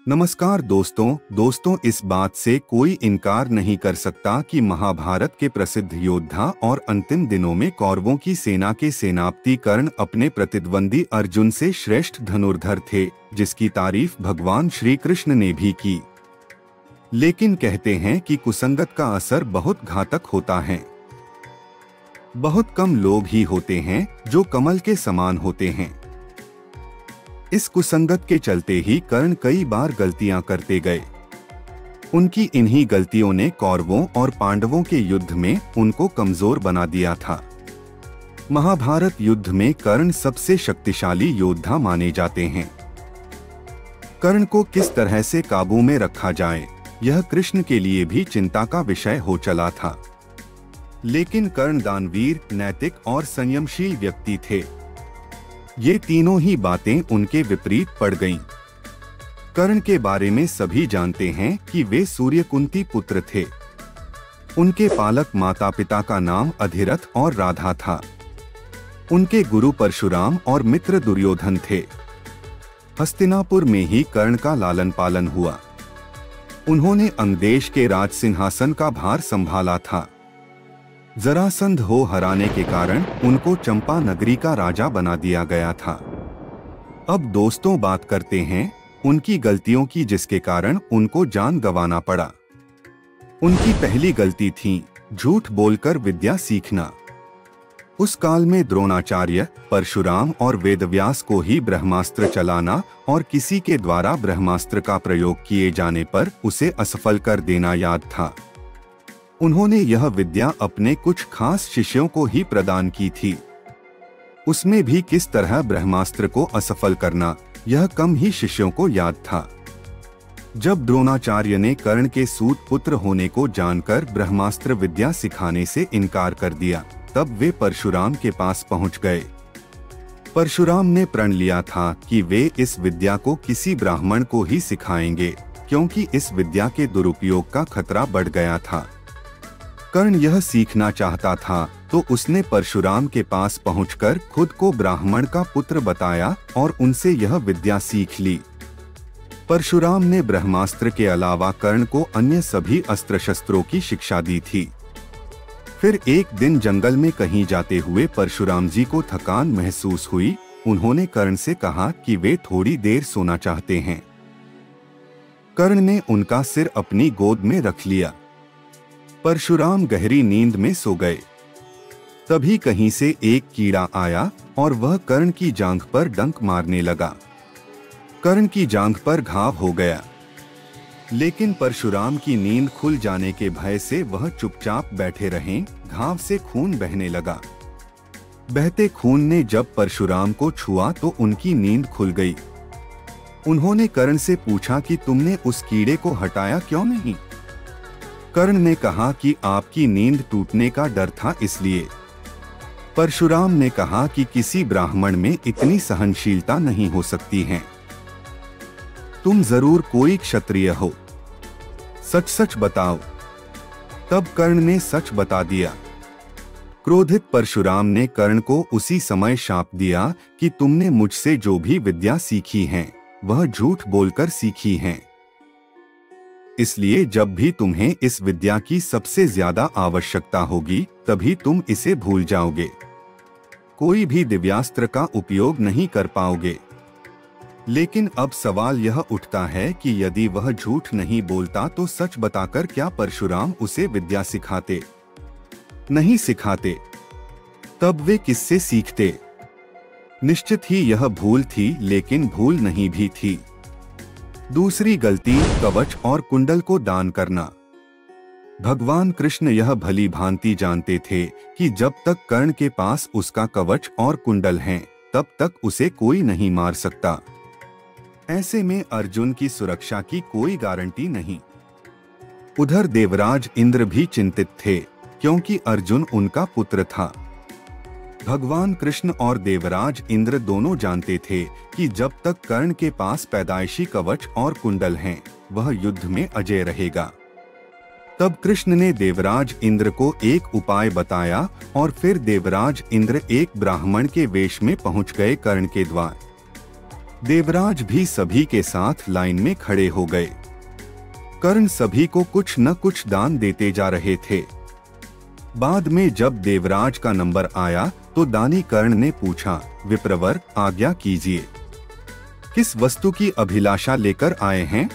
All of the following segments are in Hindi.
नमस्कार दोस्तों, इस बात से कोई इनकार नहीं कर सकता कि महाभारत के प्रसिद्ध योद्धा और अंतिम दिनों में कौरवों की सेना के सेनापति कर्ण अपने प्रतिद्वंदी अर्जुन से श्रेष्ठ धनुर्धर थे, जिसकी तारीफ भगवान श्री कृष्ण ने भी की। लेकिन कहते हैं कि कुसंगत का असर बहुत घातक होता है। बहुत कम लोग ही होते हैं जो कमल के समान होते हैं। इस कुसंगत के चलते ही कर्ण कई बार गलतियां करते गए। उनकी इन्हीं गलतियों ने कौरवों और पांडवों के युद्ध में उनको कमजोर बना दिया था। महाभारत युद्ध में कर्ण सबसे शक्तिशाली योद्धा माने जाते हैं। कर्ण को किस तरह से काबू में रखा जाए, यह कृष्ण के लिए भी चिंता का विषय हो चला था। लेकिन कर्ण दानवीर, नैतिक और संयमशील व्यक्ति थे। ये तीनों ही बातें उनके विपरीत पड़ गईं। कर्ण के बारे में सभी जानते हैं कि वे सूर्यकुंती पुत्र थे। उनके पालक माता पिता का नाम अधिरथ और राधा था। उनके गुरु परशुराम और मित्र दुर्योधन थे। हस्तिनापुर में ही कर्ण का लालन पालन हुआ। उन्होंने अंगदेश के राज सिंहासन का भार संभाला था। जरासंध हो हराने के कारण उनको चंपा नगरी का राजा बना दिया गया था। अब दोस्तों बात करते हैं उनकी गलतियों की, जिसके कारण उनको जान गंवाना पड़ा। उनकी पहली गलती थी झूठ बोलकर विद्या सीखना। उस काल में द्रोणाचार्य, परशुराम और वेदव्यास को ही ब्रह्मास्त्र चलाना और किसी के द्वारा ब्रह्मास्त्र का प्रयोग किए जाने पर उसे असफल कर देना याद था। उन्होंने यह विद्या अपने कुछ खास शिष्यों को ही प्रदान की थी। उसमें भी किस तरह ब्रह्मास्त्र को असफल करना, यह कम ही शिष्यों को याद था। जब द्रोणाचार्य ने कर्ण के सूत पुत्र होने को जानकर ब्रह्मास्त्र विद्या सिखाने से इनकार कर दिया, तब वे परशुराम के पास पहुंच गए। परशुराम ने प्रण लिया था कि वे इस विद्या को किसी ब्राह्मण को ही सिखाएंगे, क्योंकि इस विद्या के दुरुपयोग का खतरा बढ़ गया था। कर्ण यह सीखना चाहता था तो उसने परशुराम के पास पहुंचकर खुद को ब्राह्मण का पुत्र बताया और उनसे यह विद्या सीख ली। परशुराम ने ब्रह्मास्त्र के अलावा कर्ण को अन्य सभी अस्त्र शस्त्रों की शिक्षा दी थी। फिर एक दिन जंगल में कहीं जाते हुए परशुराम जी को थकान महसूस हुई। उन्होंने कर्ण से कहा कि वे थोड़ी देर सोना चाहते हैं। कर्ण ने उनका सिर अपनी गोद में रख लिया। परशुराम गहरी नींद में सो गए। तभी कहीं से एक कीड़ा आया और वह कर्ण की जांघ पर डंक मारने लगा। कर्ण की जांघ पर घाव हो गया, लेकिन परशुराम की नींद खुल जाने के भय से वह चुपचाप बैठे रहे। घाव से खून बहने लगा। बहते खून ने जब परशुराम को छुआ तो उनकी नींद खुल गई। उन्होंने कर्ण से पूछा कि तुमने उस कीड़े को हटाया क्यों नहीं? कर्ण ने कहा कि आपकी नींद टूटने का डर था, इसलिए। परशुराम ने कहा कि किसी ब्राह्मण में इतनी सहनशीलता नहीं हो सकती है। तुम जरूर कोई क्षत्रिय हो, सच सच बताओ। तब कर्ण ने सच बता दिया। क्रोधित परशुराम ने कर्ण को उसी समय शाप दिया कि तुमने मुझसे जो भी विद्या सीखी है वह झूठ बोलकर सीखी है। इसलिए जब भी तुम्हें इस विद्या की सबसे ज्यादा आवश्यकता होगी तभी तुम इसे भूल जाओगे। कोई भी दिव्यास्त्र का उपयोग नहीं कर पाओगे। लेकिन अब सवाल यह उठता है कि यदि वह झूठ नहीं बोलता तो सच बताकर क्या परशुराम उसे विद्या सिखाते? नहीं सिखाते। तब वे किससे सीखते? निश्चित ही यह भूल थी, लेकिन भूल नहीं भी थी। दूसरी गलती कवच और कुंडल को दान करना। भगवान कृष्ण यह भली भांति जानते थे कि जब तक कर्ण के पास उसका कवच और कुंडल हैं, तब तक उसे कोई नहीं मार सकता। ऐसे में अर्जुन की सुरक्षा की कोई गारंटी नहीं। उधर देवराज इंद्र भी चिंतित थे, क्योंकि अर्जुन उनका पुत्र था। भगवान कृष्ण और देवराज इंद्र दोनों जानते थे कि जब तक कर्ण के पास पैदाइशी कवच और कुंडल हैं, वह युद्ध में अजय रहेगा। तब कृष्ण ने देवराज इंद्र को एक उपाय बताया और फिर देवराज इंद्र एक ब्राह्मण के वेश में पहुंच गए कर्ण के द्वार। देवराज भी सभी के साथ लाइन में खड़े हो गए। कर्ण सभी को कुछ न कुछ दान देते जा रहे थे। बाद में जब देवराज का नंबर आया तो दानी कर्ण ने पूछा, विप्रवर आज्ञा कीजिए, किस वस्तु की अभिलाषा लेकर आए हैं?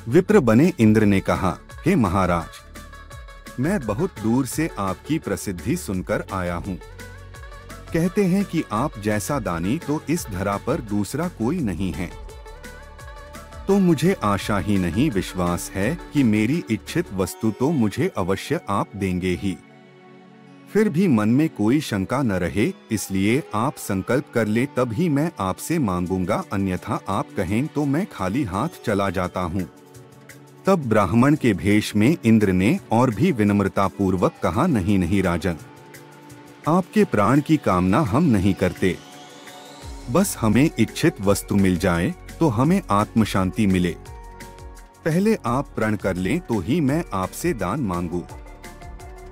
विप्र बने इंद्र ने कहा, हे महाराज, मैं बहुत दूर से आपकी प्रसिद्धि सुनकर आया हूँ। कहते हैं कि आप जैसा दानी तो इस धरा पर दूसरा कोई नहीं है। तो मुझे आशा ही नहीं विश्वास है कि मेरी इच्छित वस्तु तो मुझे अवश्य आप देंगे ही। फिर भी मन में कोई शंका न रहे, इसलिए आप संकल्प कर ले तब ही मैं आपसे मांगूंगा, अन्यथा आप कहें तो मैं खाली हाथ चला जाता हूँ। तब ब्राह्मण के भेष में इंद्र ने और भी विनम्रता पूर्वक कहा, नहीं नहीं राजन, आपके प्राण की कामना हम नहीं करते, बस हमें इच्छित वस्तु मिल जाए तो हमें आत्म शांति मिले। पहले आप प्रण कर लें तो ही मैं आपसे दान मांगू।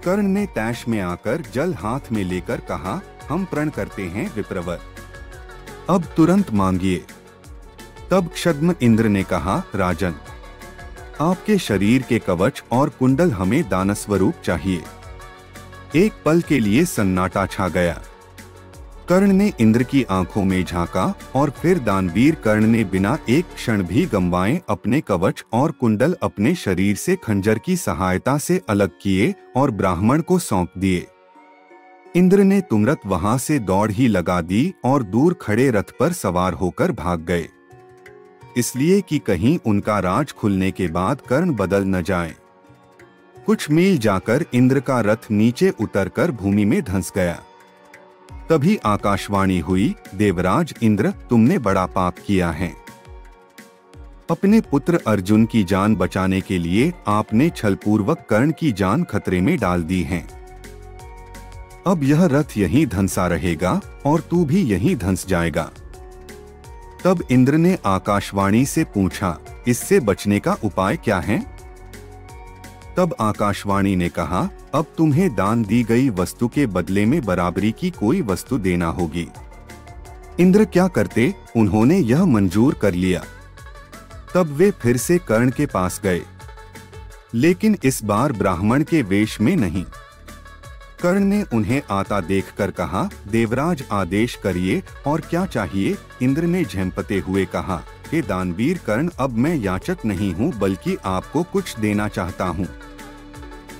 कर्ण ने तैश में आकर जल हाथ में लेकर कहा, हम प्रण करते हैं विप्रवर, अब तुरंत मांगिए। तब क्षद्म इंद्र ने कहा, राजन, आपके शरीर के कवच और कुंडल हमें दानस्वरूप चाहिए। एक पल के लिए सन्नाटा छा गया। कर्ण ने इंद्र की आंखों में झांका और फिर दानवीर कर्ण ने बिना एक क्षण भी गंवाए अपने कवच और कुंडल अपने शरीर से खंजर की सहायता से अलग किए और ब्राह्मण को सौंप दिए। इंद्र ने तुरंत वहां से दौड़ ही लगा दी और दूर खड़े रथ पर सवार होकर भाग गए, इसलिए कि कहीं उनका राज खुलने के बाद कर्ण बदल न जाए। कुछ मील जाकर इंद्र का रथ नीचे उतरकर भूमि में धंस गया। तभी आकाशवाणी हुई, देवराज इंद्र, तुमने बड़ा पाप किया है। अपने पुत्र अर्जुन की जान बचाने के लिए आपने छलपूर्वक कर्ण की जान खतरे में डाल दी है। अब यह रथ यहीं धंसा रहेगा और तू भी यहीं धंस जाएगा। तब इंद्र ने आकाशवाणी से पूछा, इससे बचने का उपाय क्या है? तब आकाशवाणी ने कहा, अब तुम्हें दान दी गई वस्तु के बदले में बराबरी की कोई वस्तु देना होगी। इंद्र क्या करते, उन्होंने यह मंजूर कर लिया। तब वे फिर से कर्ण के पास गए, लेकिन इस बार ब्राह्मण के वेश में नहीं। कर्ण ने उन्हें आता देखकर कहा, देवराज आदेश करिए और क्या चाहिए? इंद्र ने झेंपते हुए कहा, हे दानवीर कर्ण, अब मैं याचक नहीं हूँ बल्कि आपको कुछ देना चाहता हूँ।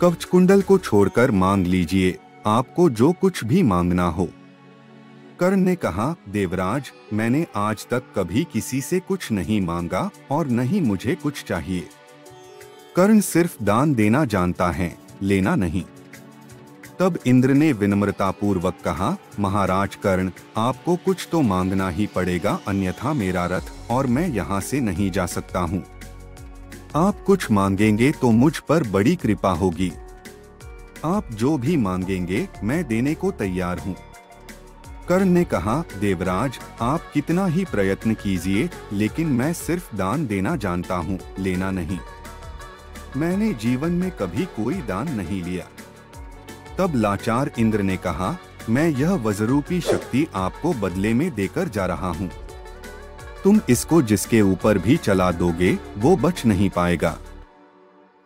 कवच कुंडल को छोड़कर मांग लीजिए, आपको जो कुछ भी मांगना हो। कर्ण ने कहा, देवराज, मैंने आज तक कभी किसी से कुछ नहीं मांगा और न ही मुझे कुछ चाहिए। कर्ण सिर्फ दान देना जानता है, लेना नहीं। तब इंद्र ने विनम्रता पूर्वक कहा, महाराज कर्ण, आपको कुछ तो मांगना ही पड़ेगा, अन्यथा मेरा रथ और मैं यहाँ से नहीं जा सकता हूँ। आप कुछ मांगेंगे तो मुझ पर बड़ी कृपा होगी। आप जो भी मांगेंगे मैं देने को तैयार हूँ। कर्ण ने कहा, देवराज, आप कितना ही प्रयत्न कीजिए, लेकिन मैं सिर्फ दान देना जानता हूँ, लेना नहीं। मैंने जीवन में कभी कोई दान नहीं लिया। तब लाचार इंद्र ने कहा, मैं यह वज्ररूपी शक्ति आपको बदले में देकर जा रहा हूँ। तुम इसको जिसके ऊपर भी चला दोगे वो बच नहीं पाएगा।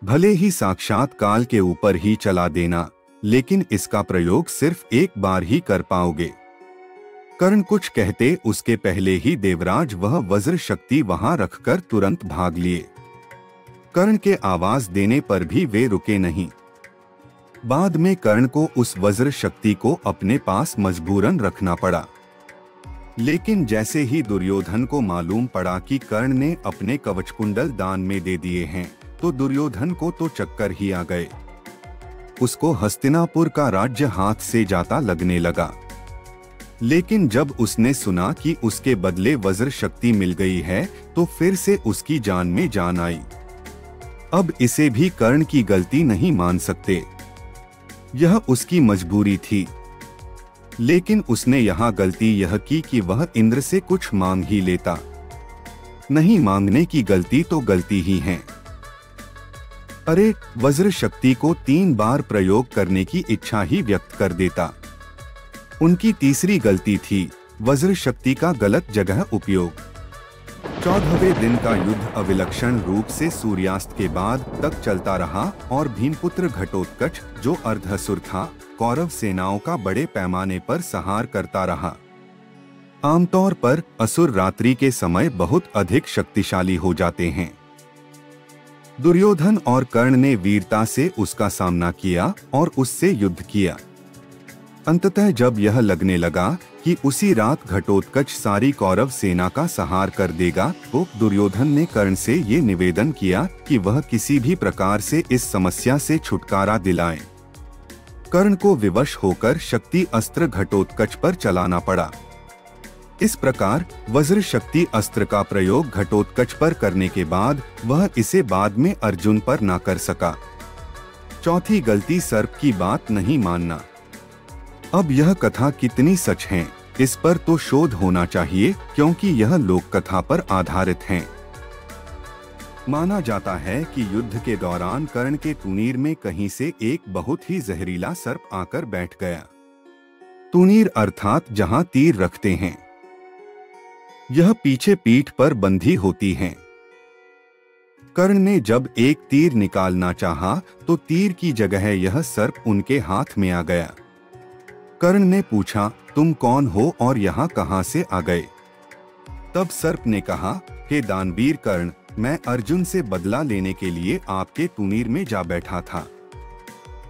भले ही साक्षात काल के ऊपर ही चला देना, लेकिन इसका प्रयोग सिर्फ एक बार ही कर पाओगे। कर्ण कुछ कहते उसके पहले ही देवराज वह वज्र शक्ति वहां रखकर तुरंत भाग लिए। कर्ण के आवाज देने पर भी वे रुके नहीं। बाद में कर्ण को उस वज्र शक्ति को अपने पास मजबूरन रखना पड़ा। लेकिन जैसे ही दुर्योधन को मालूम पड़ा कि कर्ण ने अपने कवच कुंडल दान में दे दिए हैं, तो दुर्योधन को तो चक्कर ही आ गए। उसको हस्तिनापुर का राज्य हाथ से जाता लगने लगा। लेकिन जब उसने सुना कि उसके बदले वज्र शक्ति मिल गई है, तो फिर से उसकी जान में जान आई। अब इसे भी कर्ण की गलती नहीं मान सकते, यह उसकी मजबूरी थी। लेकिन उसने यहाँ गलती यह की कि वह इंद्र से कुछ मांग ही लेता। नहीं मांगने की गलती तो गलती ही है। अरे, वज्र शक्ति को 3 बार प्रयोग करने की इच्छा ही व्यक्त कर देता। उनकी तीसरी गलती थी वज्र शक्ति का गलत जगह उपयोग। 14वें दिन का युद्ध अविलक्षण रूप से सूर्यास्त के बाद तक चलता रहा और भीमपुत्र घटोत्कच, जो अर्धअसुर था, कौरव सेनाओं का बड़े पैमाने पर संहार करता रहा। आमतौर पर असुर रात्रि के समय बहुत अधिक शक्तिशाली हो जाते हैं। दुर्योधन और कर्ण ने वीरता से उसका सामना किया और उससे युद्ध किया। अंततः जब यह लगने लगा कि उसी रात घटोत्कच सारी कौरव सेना का संहार कर देगा, तो दुर्योधन ने कर्ण से ये निवेदन किया कि वह किसी भी प्रकार से इस समस्या से छुटकारा दिलाएं। कर्ण को विवश होकर शक्ति अस्त्र घटोत्कच पर चलाना पड़ा। इस प्रकार वज्र शक्ति अस्त्र का प्रयोग घटोत्कच पर करने के बाद वह इसे बाद में अर्जुन पर ना कर सका। चौथी गलती सर्प की बात नहीं मानना। अब यह कथा कितनी सच है, इस पर तो शोध होना चाहिए, क्योंकि यह लोक कथा पर आधारित है। माना जाता है कि युद्ध के दौरान कर्ण के तुनीर में कहीं से एक बहुत ही जहरीला सर्प आकर बैठ गया। तुनीर अर्थात जहां तीर रखते हैं। यह पीछे पीठ पर बंधी होती हैं। कर्ण ने जब एक तीर निकालना चाहा तो तीर की जगह यह सर्प उनके हाथ में आ गया। कर्ण ने पूछा, तुम कौन हो और यहाँ कहाँ से आ गए? तब सर्प ने कहा, हे दानवीर कर्ण, मैं अर्जुन से बदला लेने के लिए आपके तुनीर में जा बैठा था।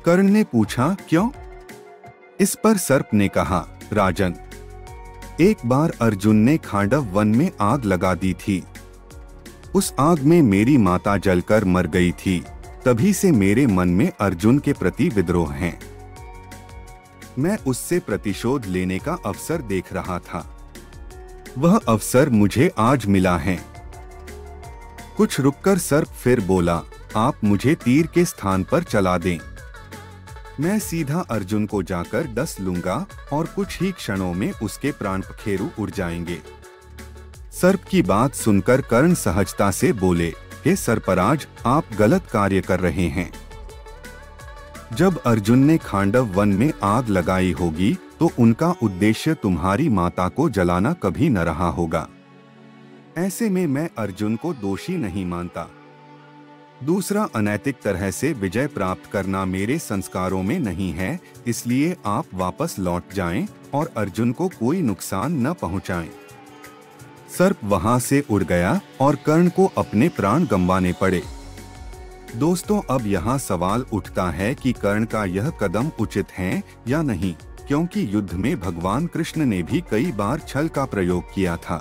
कर्ण ने पूछा, क्यों? इस पर सर्प ने कहा, राजन, एक बार अर्जुन ने खांडव वन में आग लगा दी थी। उस आग में मेरी माता जलकर मर गई थी। तभी से मेरे मन में अर्जुन के प्रति विद्रोह है। मैं उससे प्रतिशोध लेने का अवसर देख रहा था। वह अवसर मुझे आज मिला है। कुछ रुककर सर्प फिर बोला, आप मुझे तीर के स्थान पर चला दें। मैं सीधा अर्जुन को जाकर डस लूंगा और कुछ ही क्षणों में उसके प्राण पखेरु उड़ जाएंगे। सर्प की बात सुनकर कर्ण सहजता से बोले, हे सर्पराज, आप गलत कार्य कर रहे हैं। जब अर्जुन ने खांडव वन में आग लगाई होगी तो उनका उद्देश्य तुम्हारी माता को जलाना कभी न रहा होगा। ऐसे में मैं अर्जुन को दोषी नहीं मानता। दूसरा, अनैतिक तरह से विजय प्राप्त करना मेरे संस्कारों में नहीं है, इसलिए आप वापस लौट जाएं और अर्जुन को कोई नुकसान न पहुंचाएं। सर्प वहां से उड़ गया और कर्ण को अपने प्राण गंवाने पड़े। दोस्तों, अब यहाँ सवाल उठता है कि कर्ण का यह कदम उचित है या नहीं, क्योंकि युद्ध में भगवान कृष्ण ने भी कई बार छल का प्रयोग किया था।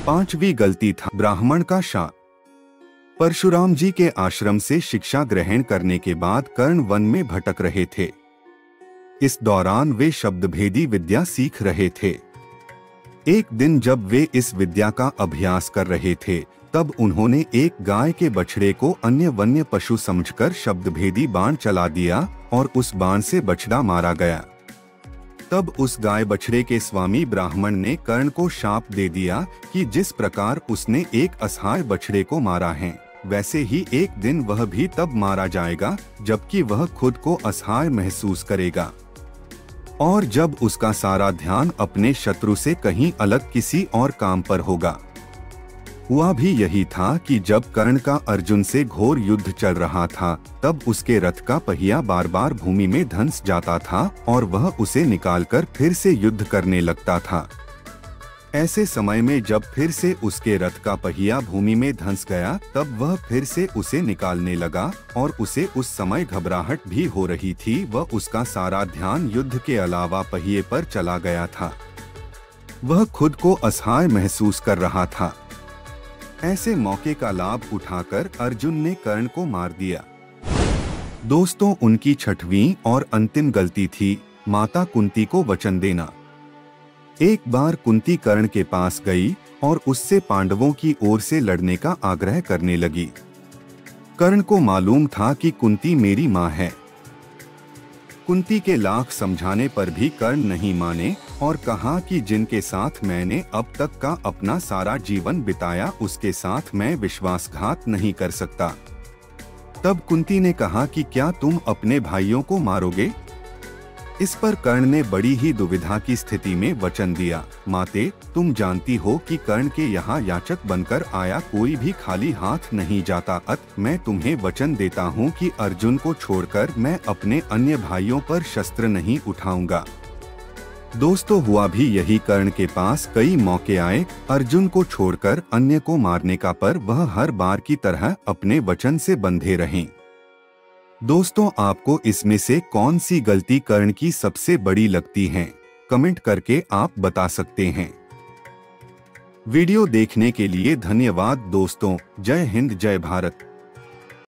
पांचवी गलती था ब्राह्मण का शाप। परशुराम जी के आश्रम से शिक्षा ग्रहण करने के बाद कर्ण वन में भटक रहे थे। इस दौरान वे शब्दभेदी विद्या सीख रहे थे। एक दिन जब वे इस विद्या का अभ्यास कर रहे थे, तब उन्होंने एक गाय के बछड़े को अन्य वन्य पशु समझकर शब्दभेदी बाण चला दिया और उस बाण से बछड़ा मारा गया। तब उस गाय बछड़े के स्वामी ब्राह्मण ने कर्ण को शाप दे दिया कि जिस प्रकार उसने एक असहाय बछड़े को मारा है, वैसे ही एक दिन वह भी तब मारा जाएगा जबकि वह खुद को असहाय महसूस करेगा और जब उसका सारा ध्यान अपने शत्रु से कहीं अलग किसी और काम पर होगा। हुआ भी यही था कि जब कर्ण का अर्जुन से घोर युद्ध चल रहा था, तब उसके रथ का पहिया बार बार भूमि में धंस जाता था और वह उसे निकालकर फिर से युद्ध करने लगता था। ऐसे समय में जब फिर से उसके रथ का पहिया भूमि में धंस गया, तब वह फिर से उसे निकालने लगा और उसे उस समय घबराहट भी हो रही थी। वह उसका सारा ध्यान युद्ध के अलावा पहिए पर चला गया था। वह खुद को असहाय महसूस कर रहा था। ऐसे मौके का लाभ उठाकर अर्जुन ने कर्ण को मार दिया। दोस्तों, उनकी छठवीं और अंतिम गलती थी माता कुंती को वचन देना। एक बार कुंती कर्ण के पास गई और उससे पांडवों की ओर से लड़ने का आग्रह करने लगी। कर्ण को मालूम था कि कुंती मेरी माँ है। कुंती के लाख समझाने पर भी कर्ण नहीं माने और कहा कि जिनके साथ मैंने अब तक का अपना सारा जीवन बिताया, उसके साथ मैं विश्वासघात नहीं कर सकता। तब कुंती ने कहा कि क्या तुम अपने भाइयों को मारोगे? इस पर कर्ण ने बड़ी ही दुविधा की स्थिति में वचन दिया, माते, तुम जानती हो कि कर्ण के यहाँ याचक बनकर आया कोई भी खाली हाथ नहीं जाता, अतः मैं तुम्हें वचन देता हूँ कि अर्जुन को छोड़कर मैं अपने अन्य भाइयों पर शस्त्र नहीं उठाऊंगा। दोस्तों, हुआ भी यही। कर्ण के पास कई मौके आए अर्जुन को छोड़कर अन्य को मारने का, पर वह हर बार की तरह अपने वचन से बंधे रहे। दोस्तों, आपको इसमें से कौन सी गलती कर्ण की सबसे बड़ी लगती है? कमेंट करके आप बता सकते हैं। वीडियो देखने के लिए धन्यवाद दोस्तों। जय हिंद, जय भारत।